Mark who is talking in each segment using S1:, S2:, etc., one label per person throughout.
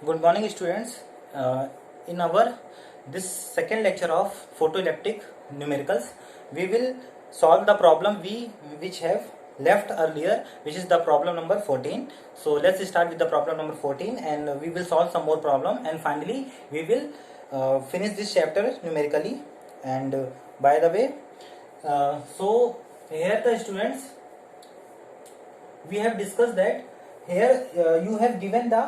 S1: Good morning, students. In our this second lecture of photoelectric numericals, we will solve the problem which have left earlier, which is the problem number 14. So let's start with the problem number 14, and we will solve some more problem, and finally we will finish this chapter numerically. And by the way, so here the students, we have discussed that here you have given the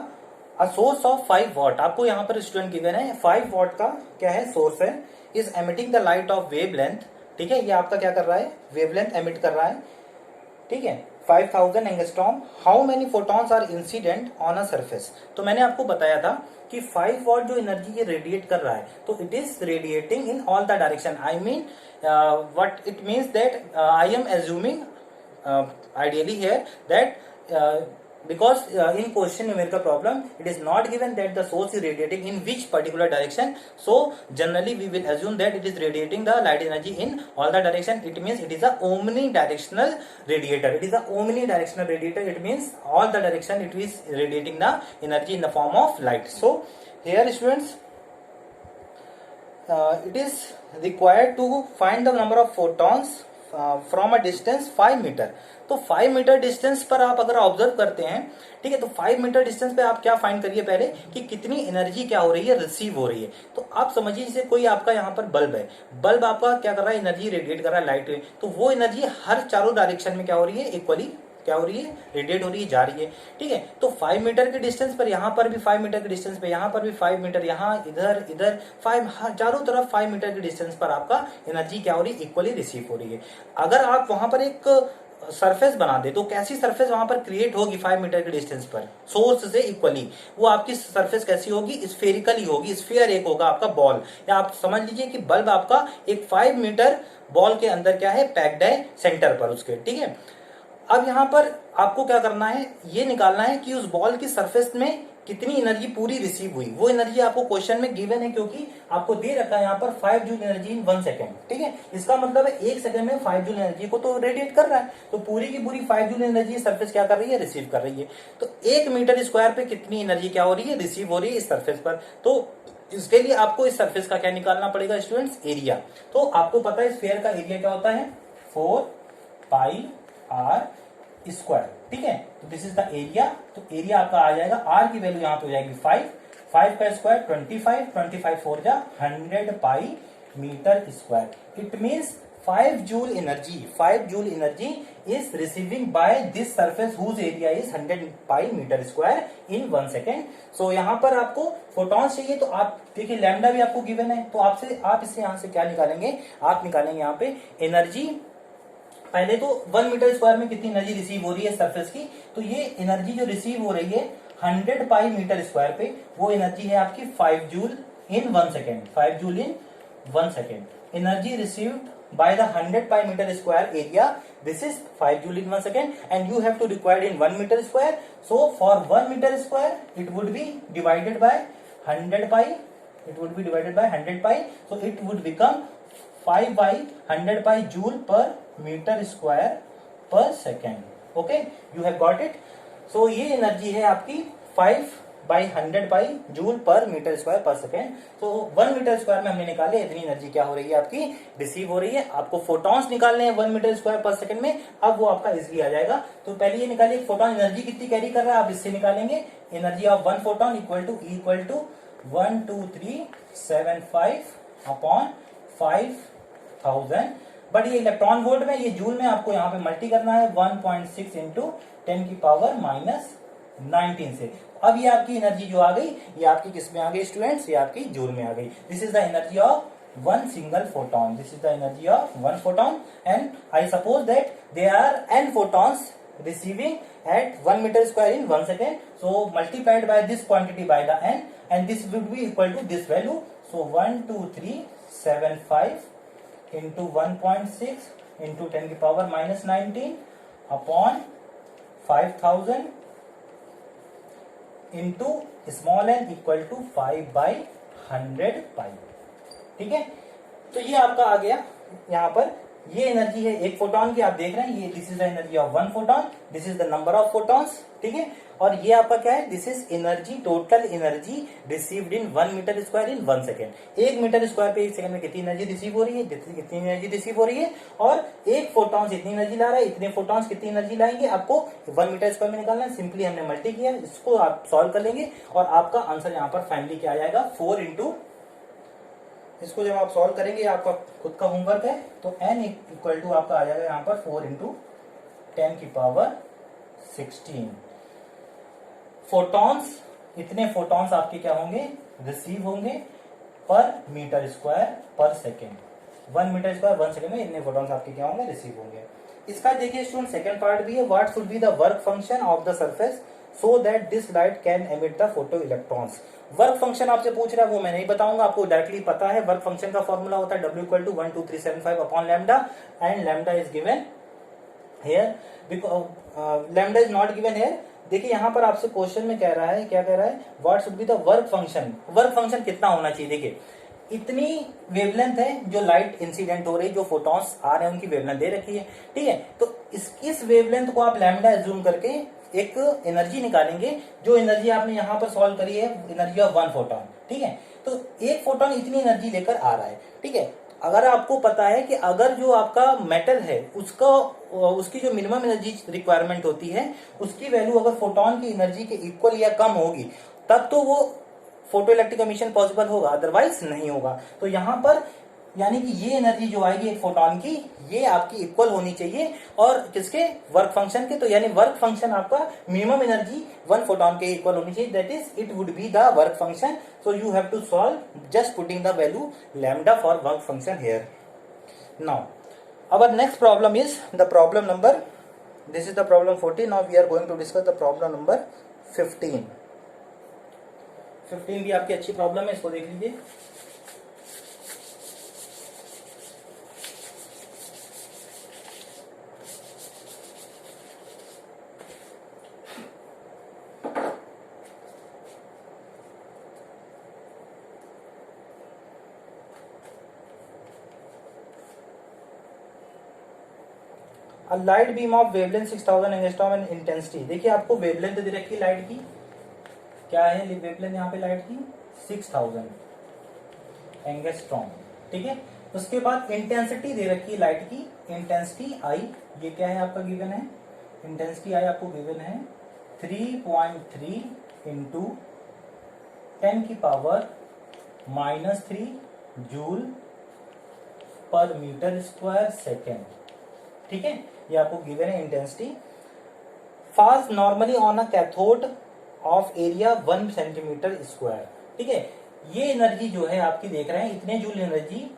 S1: source of 5 what. आपको यहाँ पर student given है 5 what का क्या है source है, is emitting the light of wave length. ठीक है, ये आपका क्या कर रहा है, वेव लेंथ एमिट कर रहा है. ठीक है, 5000 angstrom. How many photons are incident on a surface. तो मैंने आपको बताया था कि 5 वॉट जो एनर्जी ये रेडिएट कर रहा है, तो it is radiating in all the direction. I mean what it means that I am assuming ideally here that because in question numerical problem it is not given that the source is radiating in which particular direction, so generally we will assume that it is radiating the light energy in all the direction. It means it is a omnidirectional radiator. It is a omnidirectional radiator. It means all the direction it is radiating the energy in the form of light. So here students, it is required to find the number of photons from a distance 5 metre. तो 5 metre distance पर आप अगर observe करते हैं, ठीक है, तो 5 metre distance पे आप क्या फाइंड करिए पहले कि कितनी एनर्जी क्या हो रही है, रिसीव हो रही है. तो आप समझिए जैसे कोई आपका यहाँ पर बल्ब है, बल्ब आपका क्या कर रहा है, एनर्जी रेडिएट कर रहा है लाइट, तो वो एनर्जी हर चारों डायरेक्शन में क्या हो रही है, इक्वली क्या हो रही है, रेडिएट हो रही है, जा रही है. ठीक है, तो 5 मीटर के डिस्टेंस पर यहाँ पर भी 5 मीटर के डिस्टेंस पे, यहाँ पर भी 5 मीटर, यहाँ इधर इधर 5, चारों तरफ 5 मीटर के डिस्टेंस पर आपका एनर्जी क्या हो रही है, इक्वली रिसीव हो रही है. अगर आप वहां पर एक सरफेस बना दे तो कैसी सरफेस वहां पर क्रिएट होगी 5 मीटर के डिस्टेंस पर सोर्स से इक्वली, वो आपकी सरफेस कैसी होगी, स्फेरिकली होगी. स्फीयर एक होगा आपका बॉल, या आप समझ लीजिए कि बल्ब आपका एक 5 मीटर बॉल के अंदर क्या है, पैक्ड है सेंटर पर उसके. ठीक है, अब यहां पर आपको क्या करना है, ये निकालना है कि उस बॉल की सरफेस में कितनी एनर्जी पूरी रिसीव हुई. वो एनर्जी आपको क्वेश्चन में गिवन है, क्योंकि आपको दे रखा है यहाँ पर 5 जूल एनर्जी इन 1 सेकेंड. ठीक है, इसका मतलब है 1 सेकंड में 5 जूल एनर्जी को तो रेडिएट कर रहा है, तो पूरी की पूरी 5 जूल एनर्जी सरफेस क्या कर रही है, रिसीव कर रही है. तो 1 मीटर स्क्वायर पे कितनी एनर्जी क्या हो रही है, रिसीव हो रही है इस सरफेस पर. तो इसके लिए आपको इस सरफेस का क्या निकालना पड़ेगा स्टूडेंट्स, एरिया. तो आपको पता है स्फीयर का एरिया क्या होता है, 4 पाई आर स्क्वायर. ठीक है, तो दिस इज द एरिया. तो एरिया आपका आ जाएगा, आर की वैल्यू यहां पे हो जाएगी 5 का स्क्वायर 25 4 जा 100 pi metre square. It means 5 joule energy is receiving by this surface whose area is 100 pi metre square in 1 second. So यहां पर आपको फोटॉन्स चाहिए, तो आप देखिए लैम्डा भी आपको गिवन है, तो आप इससे यहां से क्या निकालेंगे, आप निकालेंगे यहाँ पे एनर्जी. पहले तो 1 मीटर स्क्वायर में कितनी एनर्जी रिसीव हो रही है सरफेस की, तो ये एनर्जी जो रिसीव हो रही है 100 पाई मीटर स्क्वायर पे, वो एनर्जी है आपकी 5 joule in 1 second. 5 joule in 1 second energy received by the 100 pi meter square area, this is 5 joule in 1 second, and you have to require in 1 meter square. So for 1 meter square it would be divided by 100 pi, so it would become 5 by 100 pi joule per meter square per second. Okay, you have got it. So ये energy है आपकी 5 by 100 pi joule पर metre square per second. तो 1 metre square में हमने निकाले, इतनी energy क्या हो रही है आपकी, रिसीव हो रही है. आपको फोटॉन्स निकालने हैं 1 मीटर स्क्वायर पर सेकेंड में, अब वो आपका इजिली आ जाएगा. तो पहले ये निकालिए फोटॉन एनर्जी कितनी कैरी कर रहा है, आप इससे निकालेंगे. Energy of 1 photon equal to 12375 upon 5000. But ये इलेक्ट्रॉन वोल्ट में, ये जूल में आपको यहाँ पे मल्टी करना है 1.6 इंटू 10 की पावर माइनस 19 से. अब ये आपकी एनर्जी जो आ गई, ये आपकी किस में आ गई स्टूडेंट्स, ये आपकी जूल में आ गई. This is the energy of one single photon. This is the energy of one photon, and I suppose that they are n photons receiving at 1 meter square in 1 second. So multiplied by this quantity by the n, and this would be equal to this value. So 12375 into 1.6 into 10 की power minus 19 upon 5000 into small n equal to 5 by 100 pi. ठीक है, तो ये आपका आ गया यहाँ पर ये एनर्जी है एक फोटोन की, आप देख रहे हैं, ये this is the energy of one photon, this is the number of photons, ठीक है। और ये आपका क्या है, this is energy, total energy received in 1 metre square in 1 second. 1 metre square पे 1 सेकंड में कितनी एनर्जी रिसीव हो रही है, कितनी एनर्जी रिसीव हो रही है, और एक फोटॉन्स इतनी एनर्जी ला रहा है, इतने फोटॉन्स कितनी एनर्जी लाएंगे, आपको 1 मीटर स्क्वायर में निकालना है। सिंपली हमने मल्टी किया, इसको आप सॉल्व कर लेंगे और आपका आंसर यहाँ पर फाइनली क्या आ जाएगा, 4 इंटू, इसको जब आप सॉल्व करेंगे, आपका खुद का होमवर्क है, तो n इक्वल टू आपका आ जाएगा यहाँ पर 4 इंटू 10 की पावर 16 फोटॉन्स। इतने फोटॉन्स आपके क्या होंगे, रिसीव होंगे पर metre square per second. 1 metre square 1 second में इतने फोटॉन्स आपके क्या होंगे, रिसीव होंगे। इसका देखिए स्टूडेंट सेकंड पार्ट भी है, what should be the work function of the surface so that this light can emit the photo electrons. Work function आपसे पूछ रहा है, वो मैं नहीं बताऊंगा, आपको डायरेक्टली पता है। वर्क फंक्शन का फॉर्मूला होता है W equal to 12375 upon lambda, and lambda is given here, lambda is not given here. देखिए यहाँ पर आपसे क्वेश्चन में कह रहा है, क्या कह रहा है, what should be the work function. Work function कितना होना चाहिए, देखिए इतनी वेवलेंथ है जो लाइट इंसिडेंट हो रही है, जो फोटॉन्स आ रहे हैं उनकी वेवलेंथ दे रखी है, ठीक है। तो इस वेवलेंथ को आप लैम्डा एज्यूम करके एक एनर्जी निकालेंगे, जो एनर्जी आपने यहाँ पर सॉल्व करी है, एनर्जी ऑफ 1 फोटॉन, ठीक है। तो एक फोटॉन इतनी एनर्जी लेकर आ रहा है, ठीक है। अगर आपको पता है कि अगर जो आपका मेटल है उसका उसकी जो मिनिमम एनर्जी रिक्वायरमेंट होती है, उसकी वैल्यू अगर फोटॉन की एनर्जी के इक्वल या कम होगी, तब तो वो फोटो इलेक्ट्रिक एमिशन पॉसिबल होगा, अदरवाइज नहीं होगा। तो यहाँ पर यानी कि ये एनर्जी जो आएगी एक फोटॉन की, ये आपकी इक्वल होनी चाहिए और किसके, वर्क फंक्शन के। तो यानी वर्क फंक्शन आपका मिनिमम एनर्जी 1 फोटॉन के इक्वल होनी चाहिए, that is it would be the work function. So you have to solve just putting the value lambda for work function here. Now our next problem is the problem number, this is the problem 14. now we are going to discuss the problem number 15 भी आपकी अच्छी problem है, इसको देख लीजिए। Light beam of wavelength 6000 angstrom and intensity. देखिए आपको wavelength दे रखी है लाइट की, क्या है वेवलेंथ यहाँ पे लाइट की 6000 एंगस्ट्रॉम, ठीक है। उसके बाद इंटेंसिटी दे रखी है लाइट की, इंटेंसिटी आई, ये क्या है आपका गिवन है, इंटेंसिटी आई आपको गिवन है 3.3 इंटू 10 की पावर -3 जूल पर मीटर स्क्वायर सेकेंड, ठीक है। ये आपको गिवन है intensity. Fast normally on a cathode of area 1 centimetre square, ठीक है। ये एनर्जी जो है आपकी देख रहे हैं, इतने जूल एनर्जी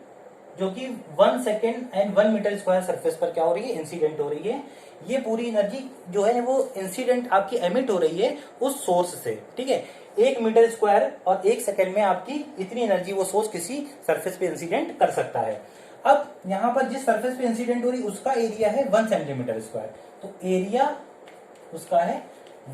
S1: जो कि 1 second and 1 metre square surface पर क्या हो रही है, इंसिडेंट हो रही है। ये पूरी एनर्जी जो है वो इंसिडेंट आपकी एमिट हो रही है उस सोर्स से, ठीक है। 1 मीटर स्क्वायर और 1 सेकेंड में आपकी इतनी एनर्जी वो सोर्स किसी सरफेस पे इंसिडेंट कर सकता है। अब यहां पर जिस सरफेस पे इंसिडेंट हो रही उसका एरिया है 1 सेंटीमीटर स्क्वायर, तो एरिया उसका है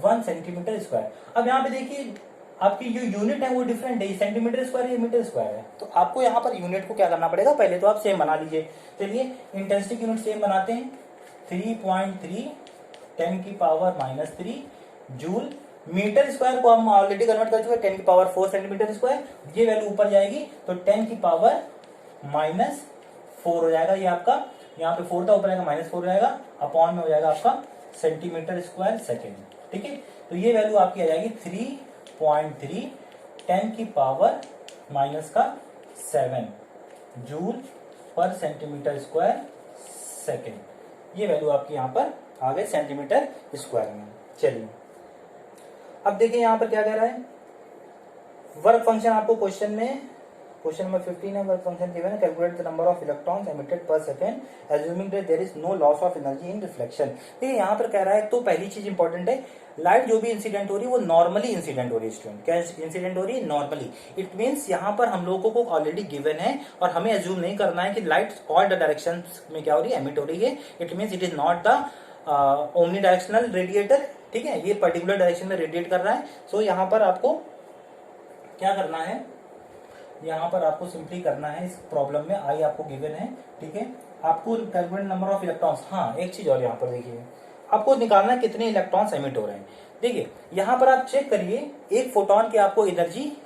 S1: 1 सेंटीमीटर स्क्वायर। अब यहाँ पे देखिए आपकी जो यूनिट है वो डिफरेंट है, सेंटीमीटर स्क्वायर या मीटर स्क्वायर है, तो आपको यहाँ पर यूनिट को क्या करना पड़ेगा, पहले तो आप सेम बना लीजिए। चलिए इंटेंसिटी की यूनिट सेम बनाते हैं, 3.3 10 की पावर -3 जूल। मीटर स्क्वायर को हम ऑलरेडी कन्वर्ट कर चुके, 10 की पावर 4 सेंटीमीटर स्क्वायर। ये वैल्यू ऊपर जाएगी तो 10 की पावर -4 हो जाएगा, ये आपका यहाँ पे 4 था, ऊपर आएगा -4 हो जाएगा, अपॉन में हो जाएगा आपका सेंटीमीटर स्क्वायर सेकेंड, ठीक है। तो ये वैल्यू आपकी आ जाएगी 3.3 10 की पावर -7 जूल पर सेंटीमीटर स्क्वायर सेकेंड। ये वैल्यू आपकी यहाँ पर आ गई सेंटीमीटर स्क्वायर में। चलिए अब देखिए यहाँ पर क्या कह रहा है, वर्क फंक्शन आपको क्वेश्चन नंबर 15 है, वर्क फंक्शन गिवन है, calculate the number of electrons emitted per second assuming that there is no loss of energy in reflection. देखिए यहाँ पर कह रहा है, तो पहली चीज इंपॉर्टेंट है, लाइट जो भी इंसिडेंट हो रही है वो नॉर्मली इंसिडेंट हो रही है। स्टूडेंट क्या इंसिडेंट हो रही है, नॉर्मली। इट मींस यहाँ पर हम लोगों को ऑलरेडी गिवन है और हमें एज्यूम नहीं करना है कि लाइट ऑल द डायरेक्शन में क्या हो रही है, एमिट हो रही है। It means it is not the omni directional radiator, ठीक है, ये पर्टिकुलर डायरेक्शन में रेडिएट कर रहा है। सो यहाँ पर आपको क्या करना है, यहाँ पर आपको सिंपली करना है, इस प्रॉब्लम में आई आपको गिवन है, ठीक है, आपको कैलकुलेट नंबर ऑफ इलेक्ट्रॉन्स, हाँ एक चीज और यहाँ पर देखिए, आपको निकालना है कितने इलेक्ट्रॉन्स एमिट हो रहे हैं। देखिए यहाँ पर आप चेक करिए, एक फोटोन की आपको एनर्जी,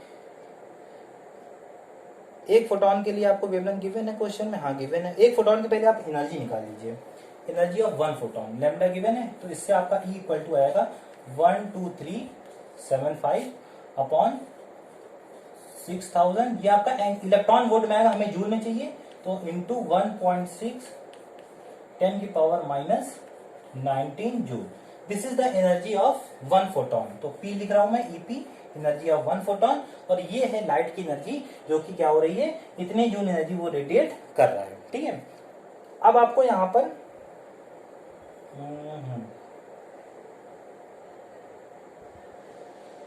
S1: एक फोटोन के लिए आपको वेवलेंथ गिवन है क्वेश्चन में, हाँ गिवन है। एक फोटोन के पहले आप एनर्जी निकाल लीजिए, energy of one photon lambda given है, तो इससे आपका E इक्वल टू आएगा 12375 अपॉन 6000, ये आपका इलेक्ट्रॉन वोल्ट में आएगा, हमें जूल में चाहिए, तो इंटू 1.6 10 की power minus 19 joule. This is the energy of one photon, तो P लिख रहा हूं मैं, EP energy of one photon, और ये है लाइट की एनर्जी जो कि क्या हो रही है, इतने जूल एनर्जी वो रेडिएट कर रहा है। ठीक है, अब आपको यहां पर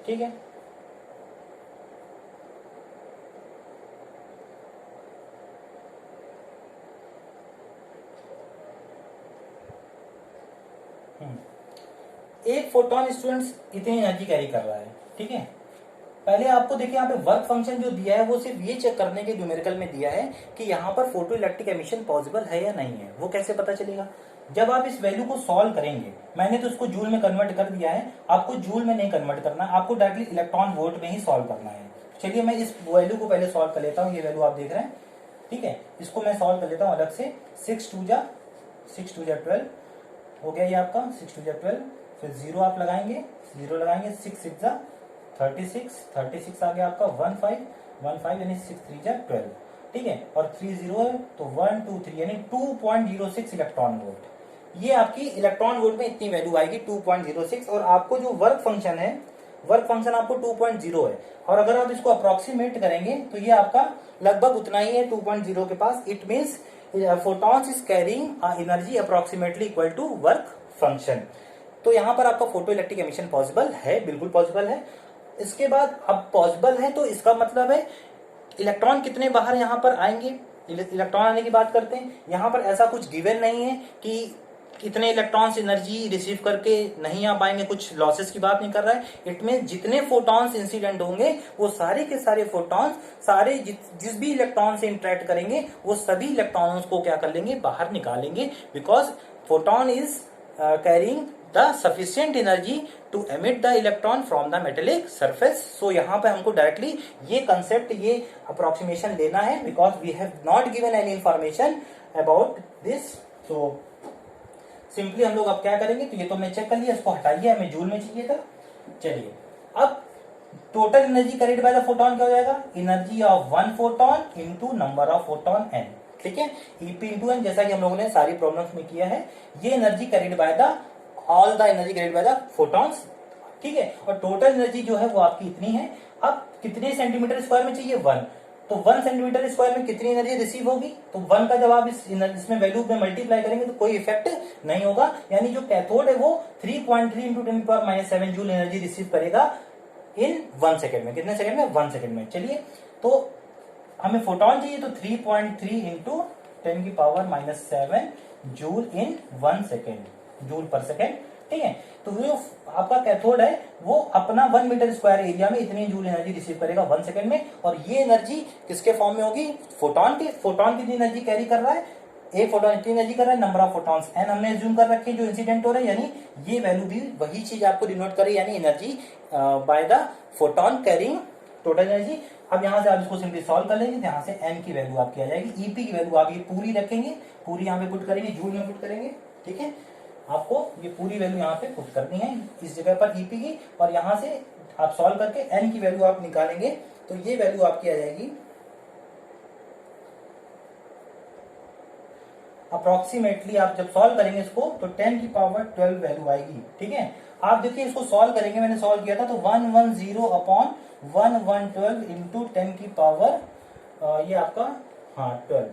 S1: ठीक है, एक फोटोन स्टूडेंट्स इतनी एनर्जी कैरी कर रहा है। ठीक है, पहले आपको देखिए यहाँ पे वर्क फंक्शन जो दिया है वो सिर्फ ये चेक करने के न्यूमेरिकल में दिया है कि यहाँ पर फोटो इलेक्ट्रिक एमिशन पॉसिबल है या नहीं है। वो कैसे पता चलेगा, जब आप इस वैल्यू को सॉल्व करेंगे। मैंने तो उसको जूल में कन्वर्ट कर दिया है, आपको जूल में नहीं कन्वर्ट करना, आपको डायरेक्टली इलेक्ट्रॉन वोल्ट में ही सॉल्व करना है। चलिए मैं इस वैल्यू को पहले सॉल्व कर लेता हूँ, ये वैल्यू आप देख रहे हैं। ठीक है, इसको मैं सॉल्व कर लेता हूँ अलग से। 6 2 जा 12 हो गया ये आपका, 6 2 जा 12, फिर 0 आप लगाएंगे, 0 लगाएंगे, 6 6 जा 36 आ गया आपका 15 यानी 6 3 जा 12। ठीक है, और 3 0 है तो 1 2 3 यानी 2.06 इलेक्ट्रॉन वोल्ट। ये आपकी इलेक्ट्रॉन वोल्ट में इतनी वैल्यू आएगी 2.06, और आपको जो वर्क फंक्शन है, वर्क फंक्शन आपको 2.0 है, और अगर आप इसको अप्रोक्सीमेट करेंगे तो ये आपका लगभग उतना ही है 2.0 के पास। It means photons is carrying energy approximately equal to work function। तो यहां पर आपका फोटो इलेक्ट्रिक एमिशन पॉसिबल है, बिल्कुल पॉसिबल है। इसके बाद अब पॉसिबल है तो इसका मतलब है इलेक्ट्रॉन कितने बाहर यहां पर आएंगे, इलेक्ट्रॉन आने की बात करते हैं। यहां पर ऐसा कुछ गिवन नहीं है कि कितने इलेक्ट्रॉन्स एनर्जी रिसीव करके नहीं आ पाएंगे, कुछ लॉसेस की बात नहीं कर रहा है। इट मीन जितने फोटॉन्स इंसिडेंट होंगे वो सारे के सारे फोटॉन्स, सारे जिस भी इलेक्ट्रॉन से इंटरेक्ट करेंगे वो सभी इलेक्ट्रॉन्स को क्या कर लेंगे, बाहर निकालेंगे, because photon is carrying the sufficient energy to emit the electron from the metallic surface. So यहाँ पे हमको डायरेक्टली ये कंसेप्ट, ये अप्रोक्सीमेशन लेना है, because we have not given any information about this. So simply हम लोग अब क्या करेंगे, तो ये तो मैं चेक कर लिया, इसको हटाइए, हमें जूल में चाहिए था। चलिए अब total energy carried by the photon क्या हो जाएगा, energy of one photon into number of photon n। ठीक है, EP इंटू n, जैसा कि हम लोगों ने सारी प्रॉब्लम्स में किया है। ये energy carried by the all the energy carried by the photons. ठीक है, और टोटल एनर्जी जो है वो आपकी इतनी है। अब कितने सेंटीमीटर स्क्वायर में चाहिए, 1, तो 1 सेंटीमीटर स्क्वायर में कितनी एनर्जी रिसीव होगी, तो 1 का जब आप इसमें वैल्यू में मल्टीप्लाई करेंगे तो कोई इफेक्ट नहीं होगा, यानी जो कैथोड है वो 3.3 इंटू 10⁻⁷ जूल एनर्जी रिसीव करेगा इन 1 सेकेंड में। कितने सेकेंड में, 1 सेकेंड में। चलिए, तो हमें फोटोन चाहिए, तो 3.3 इंटू 10⁻⁷ जूल इन 1 सेकेंड, जूल पर सेकेंड। ठीक है, तो जो आपका कैथोड है वो अपना 1 मीटर स्क्वायर एरिया में इतनी जूल एनर्जी रिसीव करेगा 1 सेकेंड में, और ये एनर्जी किसके फॉर्म में होगी, फोटोन के। फोटोन कितनी एनर्जी कैरी कर रहा है, एक फोटोन इतनी एनर्जी कर रहा है, नंबर ऑफ फोटॉन्स n हमने एज्यूम कर रखे जो इंसिडेंट हो रहे हैं, यानी ये वैल्यू भी वही चीज आपको डिनोट करे, यानी energy by the photon carrying total energy. अब यहाँ से आप इसको सिंपली सॉल्व कर लेंगे, यहाँ से n की वैल्यू आपकी आ जाएगी, EP की वैल्यू आप ये पूरी रखेंगे, पूरी यहाँ पे पुट करेंगे, जूल में पुट करेंगे। ठीक है, आपको ये पूरी वैल्यू यहाँ पे पुट करनी है इस जगह पर EP की, और यहाँ से आप सॉल्व करके n की वैल्यू आप निकालेंगे, तो ये वैल्यू आपकी आ जाएगी अप्रोक्सीमेटली। आप जब सॉल्व करेंगे इसको तो 10⁻12 वैल्यू आएगी। ठीक है, आप देखिए इसको सॉल्व करेंगे, मैंने सॉल्व किया था, तो 110 अपॉन 1112 इंटू 10 की पावर ये आपका 12,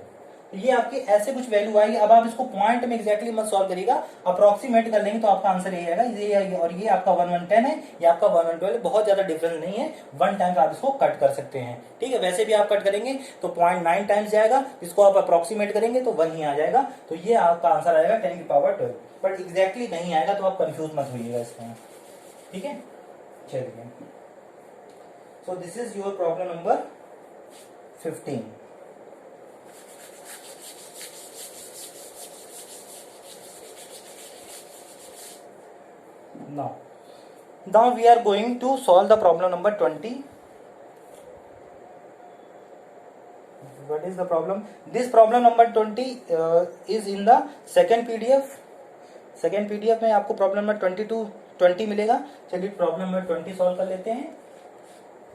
S1: तो ये आपकी ऐसे कुछ वैल्यू आएगी। अब आप इसको पॉइंट में एग्जैक्टली मत सॉल्व करिएगा, अप्रोक्सीमेट कर लेंगे तो आपका आंसर यही आएगा। ये और ये आपका 1110 है, ये आपका 1112, बहुत ज्यादा डिफरेंस नहीं है, 1 टाइम्स आप इसको कट कर सकते हैं। ठीक है, वैसे भी आप कट करेंगे तो 0.9 टाइम्स जाएगा, इसको आप अप्रोक्सीमेट करेंगे तो 1 ही आ जाएगा, तो ये आपका आंसर आएगा 10⁻12, बट एग्जैक्टली नहीं आएगा, तो आप कंफ्यूज मत होइएगा इसमें। ठीक है, चलिए, so this is your problem number 15। Now we are going to solve the problem number 20. What is the problem? This problem number 20 is in the second PDF. Second PDF में आपको प्रॉब्लम नंबर 20 मिलेगा। चलिए problem number 20 solve कर लेते हैं।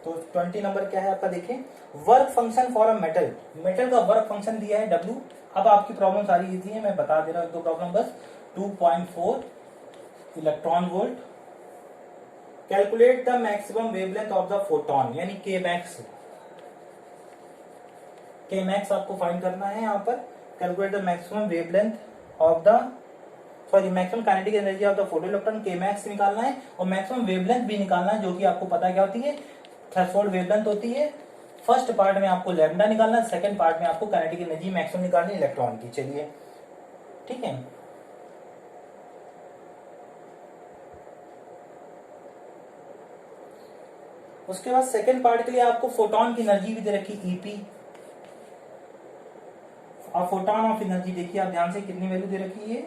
S1: तो 20 number क्या है आपका, देखिए work function for a metal. Metal का वर्क फंक्शन दिया है W। अब आपकी प्रॉब्लम सारी इजी है, मैं बता दे रहा हूँ, 2 प्रॉब्लम बस। 2.4 electron volt, calculate the maximum wavelength of the photon, यानी के मैक्स आपको फाइंड करना है। यहाँ पर calculate the maximum wavelength of the maximum kinetic energy of the photo electron, के मैक्स निकालना है और मैक्सिमम वेवलेंथ भी निकालना है, जो कि आपको पता क्या होती है, थ्रेशोल्ड वेवलेंथ होती है। फर्स्ट पार्ट में आपको लैम्डा निकालना है, सेकंड पार्ट में आपको काइनेटिक एनर्जी मैक्सिमम निकालनी है इलेक्ट्रॉन की। चलिए ठीक है, उसके बाद सेकंड पार्ट के लिए आपको फोटोन की एनर्जी भी दे रखी ईपी। अब फोटोन ऑफ एनर्जी देखिए आप ध्यान से, कितनी वैल्यू दे रखी है,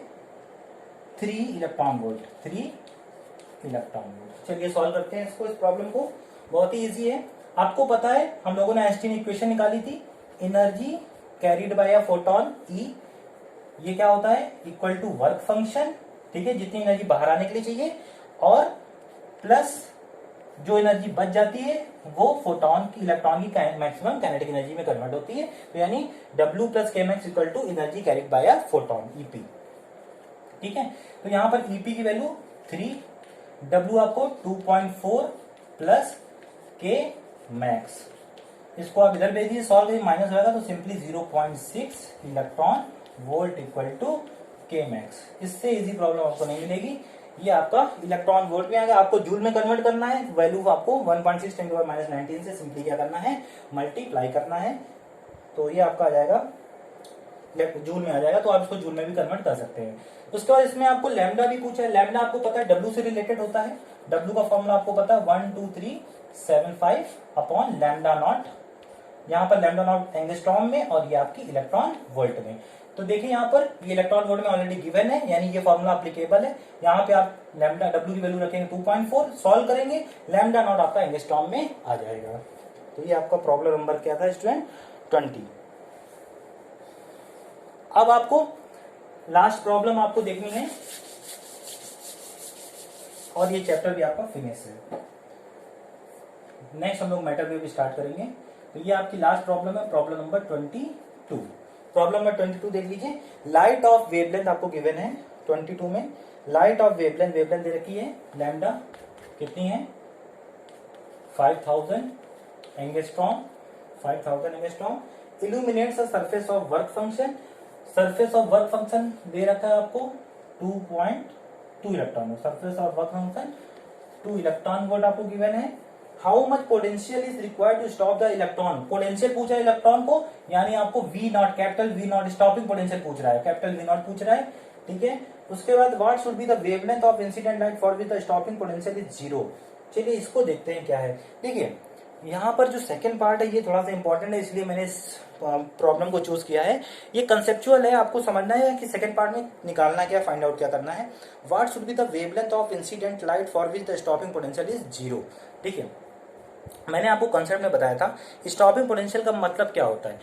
S1: 3 इलेक्ट्रॉन वोल्ट, 3 इलेक्ट्रॉन वोल्ट। चलिए सॉल्व करते हैं इसको, इस प्रॉब्लम को। बहुत ही इजी है, आपको पता है हम लोगों ने आइंस्टीन इक्वेशन निकाली थी, energy carried by a photon E, ये क्या होता है, इक्वल टू वर्क फंक्शन, ठीक है, जितनी एनर्जी बाहर आने के लिए चाहिए, और प्लस जो एनर्जी बच जाती है वो फोटोन की, इलेक्ट्रॉन की मैक्सिमम काइनेटिक एनर्जी में कन्वर्ट होती है। तो यानी W plus K max equal to energy carried by a photon EP, ठीक है। तो यहां पर EP की वैल्यू 3, W आपको 2.4 प्लस के मैक्स, इसको आप इधर भेज दीजिए, सॉल्व करिए, माइनस होगा तो simply 0.6 electron volt equal to K max. इससे इजी प्रॉब्लम आपको नहीं मिलेगी। ये आपका इलेक्ट्रॉन वोल्ट में आएगा, आपको जूल में कन्वर्ट करना है, वैल्यू आपको 1.6 × 10⁻⁹ से सिंपली क्या करना है, मल्टीप्लाई करना है। तो ये आपका आ जाएगा जूल में आ जाएगा, तो आप इसको जूल में भी कन्वर्ट कर सकते हैं। उसके बाद इसमें आपको लैम्डा भी पूछा है। लैम्डा आपको पता है W से रिलेटेड होता है, W का फॉर्मूला आपको पता है 12375 अपॉन लैम्डा नॉट। यहाँ पर लैम्डा नॉट एंगस्ट्रॉम में और ये आपकी इलेक्ट्रॉन वोल्ट में। तो देखिए यहाँ पर ये इलेक्ट्रॉन वोल्ट में ऑलरेडी गिवन है, यानी ये फॉर्मूला एप्लीकेबल है। यहाँ पे आप लैम्डा W की वैल्यू रखेंगे 2.4, सॉल्व करेंगे, लैम्डा नॉट आपका एंगस्ट्रॉम में आ जाएगा। तो ये आपका प्रॉब्लम नंबर क्या था स्टूडेंट, 20। अब आपको लास्ट प्रॉब्लम आपको देखनी है और ये चैप्टर भी आपका फिनिश है। नेक्स्ट हम लोग मैटर वेव स्टार्ट करेंगे। तो ये आपकी लास्ट प्रॉब्लम है, प्रॉब्लम नंबर 22। प्रॉब्लम नंबर 22 देख लीजिए। लाइट ऑफ वेवलेंथ आपको गिवन है 22 में। लाइट ऑफ वेवलेंथ दे रखी है, लैम्डा कितनी है, 5000 angstrom, 5000 angstrom. Illuminates the surface of work function, surface of work function दे रखा है आपको 2.2 electron, surface of work function 2 electron volt आपको गिवन है। How much potential is required to stop the electron, potential पूछा है इलेक्ट्रॉन को, यानी आपको V0 capital V0 stopping potential पूछ रहा है, कैपिटल V0 पूछ रहा है, ठीक है। उसके बाद what should be the wavelength of incident light for which the stopping potential is 0। चलिए इसको देखते हैं क्या है। देखिए यहाँ पर जो सेकंड पार्ट है ये थोड़ा सा इंपॉर्टेंट है, इसलिए मैंने इस प्रॉब्लम को चूज किया है। ये कंसेप्चुअल है, आपको समझना है कि सेकंड पार्ट में निकालना क्या, फाइंड आउट क्या करना है। What should be the wavelength of incident light for which the stopping potential is 0। ठीक है, मैंने आपको कंसेप्ट में बताया था स्टॉपिंग पोटेंशियल का मतलब क्या होता है।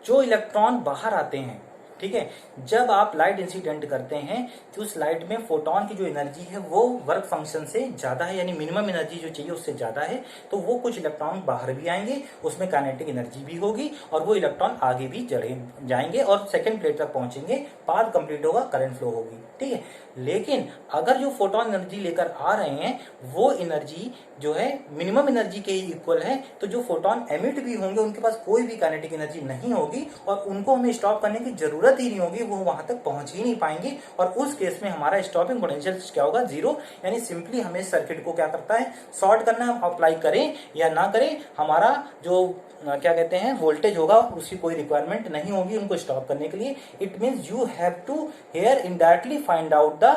S1: जो इलेक्ट्रॉन बाहर आते हैं, ठीक है, जब आप लाइट इंसिडेंट करते हैं तो उस लाइट में फोटोन की जो एनर्जी है वो वर्क फंक्शन से ज्यादा है, यानी मिनिमम एनर्जी जो चाहिए उससे ज्यादा है, तो वो कुछ इलेक्ट्रॉन बाहर भी आएंगे, उसमें काइनेटिक एनर्जी भी होगी और वो इलेक्ट्रॉन आगे भी जाएंगे और सेकंड प्लेट तक पहुंचेंगे, पाथ कंप्लीट होगा, करंट फ्लो होगी, ठीक है। लेकिन अगर जो फोटोन एनर्जी लेकर आ रहे हैं वो एनर्जी जो है मिनिमम एनर्जी के इक्वल है, तो जो फोटोन एमिट भी होंगे उनके पास कोई भी काइनेटिक एनर्जी नहीं होगी और उनको हमें स्टॉप करने की जरूरत ही नहीं होगी, वो वहां तक पहुंच ही नहीं पाएंगे और उस केस में हमारा स्टॉपिंग पोटेंशियल क्या होगा, 0। यानी सिंपली हमें सर्किट को क्या करता है, शॉर्ट करना है, अप्लाई करें या ना करें, हमारा जो क्या कहते हैं वोल्टेज होगा उसकी कोई रिक्वायरमेंट नहीं होगी उनको स्टॉप करने के लिए। It means you have to here indirectly find out the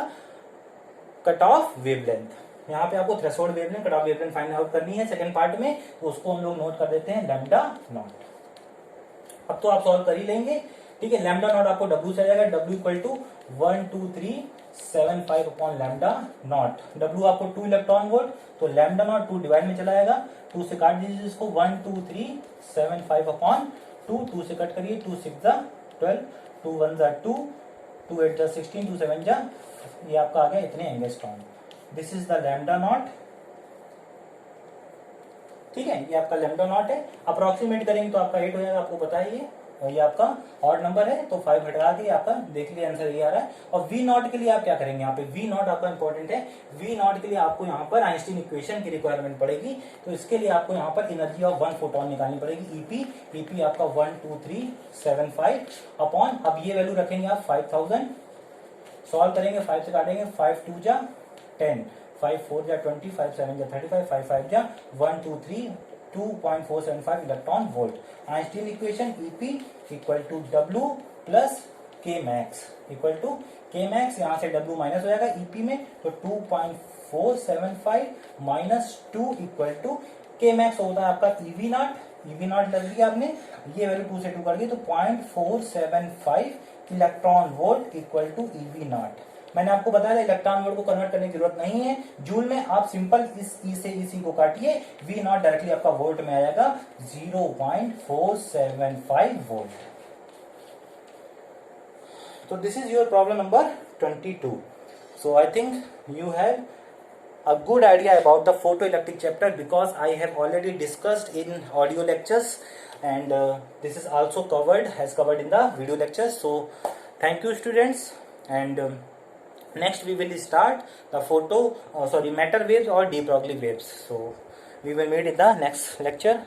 S1: cut off wavelength. यहाँ पे आपको threshold wavelength, cut off wavelength find out करनी है सेकंड पार्ट में, तो उसको हम लोग नोट कर देते हैं लैम्डा नॉट। अब तो आप सॉल्व कर ही लेंगे। ठीक है, लैम्डा नॉट आपको W से आ जाएगा, W equal to 12375 upon lambda naught. W आपको 2 इलेक्ट्रॉन वोल्ट, तो लैम्डा नॉट 2 डिवाइड में चला जाएगा, 2 से काट दीजिए इसको, 12375 अपॉन 2 से कट करिए, 2 6 जा 12, 2 1 जा 2, 2 8 जा 16, 2 7 जा, ये आपका आ गया इतने angstrom. This is the lambda naught. ठीक है, ये आपका लैम्डा नॉट है। अप्रोक्सीमेट करेंगे तो आपका 8 हो जाएगा, आपको पता है ये आपका ऑड नंबर है, तो 5 हटा के आपका देख लिया आंसर ये आ रहा है। और वी नॉट के लिए आप क्या करेंगे, यहाँ पे वी नॉट आपका इंपॉर्टेंट है। वी नॉट के लिए आपको यहाँ पर आइंस्टीन इक्वेशन की रिक्वायरमेंट पड़ेगी, तो इसके लिए आपको यहाँ पर एनर्जी ऑफ 1 फोटोन निकालनी पड़ेगी, ईपी आपका 12375 अपॉन, अब ये वैल्यू रखेंगे आप 5000, सॉल्व करेंगे, 5 से काटेंगे, 5 2 जा 10, 5 4 जा 20, 5 7 जा 35, 5 5 जा 2.475 electron volt. Einstein equation EP equal to W plus K max equal to K max, यहाँ से डब्ल्यू माइनस हो जाएगा ईपी में, तो 2.475 minus 2 equal to K max होता है आपका ईवी नॉट। ईवी नॉट लग लिया आपने, ये वैल्यू 2 से 2 कर दी, तो 0.475 electron volt equal to eV naught. मैंने आपको बताया इलेक्ट्रॉन वोल्ट को कन्वर्ट करने की जरूरत नहीं है जूल में, आप सिंपल इस ई से इसी को काटिए, वी नॉट डायरेक्टली आपका वोल्ट में आएगा 0.475 वोल्ट। तो this is your problem number 22। So I think you have a good idea about the photoelectric chapter, because I have already discussed in audio lectures, and this is also has covered in the video lectures. So thank you students, and next we will start the matter waves or de Broglie waves. So we will meet in the next lecture.